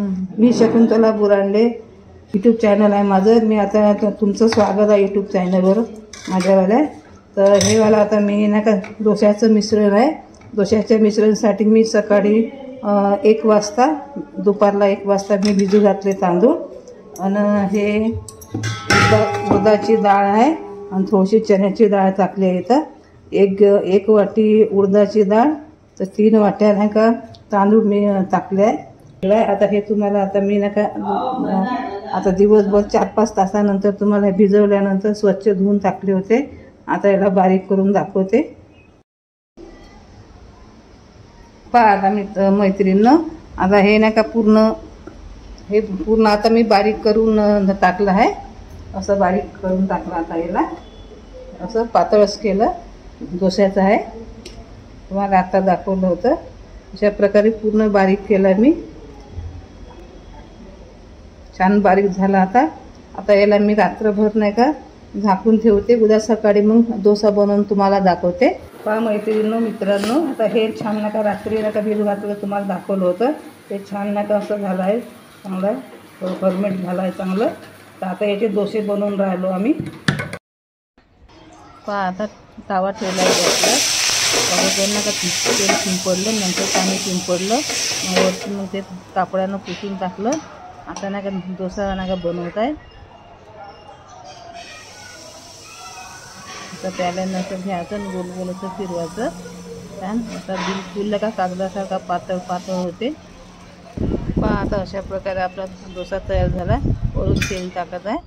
मी Shakuntala Burande, YouTube channel आहे माझं. मी आता तुमचं स्वागत आहे यूट्यूब चॅनलवर माझ्यावाल्या. तर हे वाला आता मी ना का डोश्याचं मिश्रण आहे. डोश्याच्या मिश्रणसाठी मी सकाळी 1 वाजता दुपारला 1 वाजता मी भिजू घातले तांदूळ. आणि हे उडदाची डाळ आहे आणि थोडीशी चण्याची डाळ टाकली आहे. इथं एक वाटी उडदाची डाळ तर 3 वाट्या नाही का तांदूळ मी टाकले आहे. आता हे तुम्हाला आता मी ना का आता दिवसभर 4-5 तासानंतर तुम्हाला भिजवल्यानंतर स्वच्छ धुवून टाकले होते. आता याला बारीक करून दाखवते. पहा आता मी मैत्रिणींनो, आता हे नाही का पूर्ण आता मी बारीक करून टाकलं आहे. असं बारीक करून टाकलं. आता याला असं पातळच केलं. डोश्याचं आहे, तुम्हाला आता दाखवलं होतं. अशा प्रकारे पूर्ण बारीक केलं मी. छान बारीक झाला. आता याला मी रात्रभर नाही का झाकून ठेवते. उद्या सकाळी मग डोसा बनवून तुम्हाला दाखवते. पहा मैत्रिणींनो, मित्रांनो, आता हे छान नका रात्री नका भिजू घातलं तुम्हाला दाखवलं होतं. ते छान नका असं झालं आहे, चांगलं फॉर्मेट झालं आहे चांगलं. तर आता याचे डोसे बनवून राहिलो आम्ही. पहा आता तावा ठेवला आहे गॅसला. अगोदर नका तेल शिंपडलं, नंतर पाणी शिंपडलं, वरती मग ते कापडानं पुसून टाकलं. आता नाही का डोसा नाही का बनवत आहे. आता प्याल्यानंतर घ्यायचं आणि गोल गोल असं फिरवायचं. छान आता बिलकुल का कागदासारखा पातळ होते. पहा आता अशा प्रकारे आपला डोसा तयार झाला. वरून तेल टाकत आहे.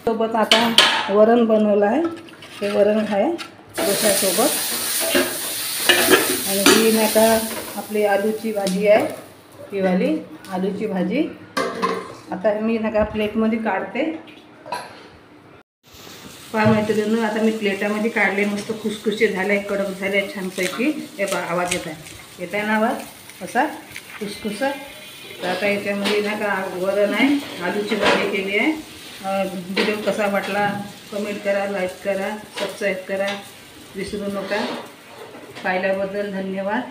सोबत आता वरण बनवलं आहे. हे वरण आहे डोश्यासोबत. आणि ही नाही का आपली आलूची भाजी आहे, ही वाली आलूची भाजी. आता मी ना का प्लेटमध्ये काढते. पहा मैत्रिणींनो, आता मी प्लेटामध्ये काढले. मस्त खुसखुशीत झाले, कडक झाले छानपैकी. हे पहा आवाज येत आहे ना आवाज असा खुसखुस. तर आता याच्यामध्ये ना का वरण आहे, आलूची भाजी केली आहे. व्हिडिओ कसा वाटला कमेंट करा, लाईक करा, सबस्क्राईब करा विसरू नका. पाहिल्याबद्दल धन्यवाद.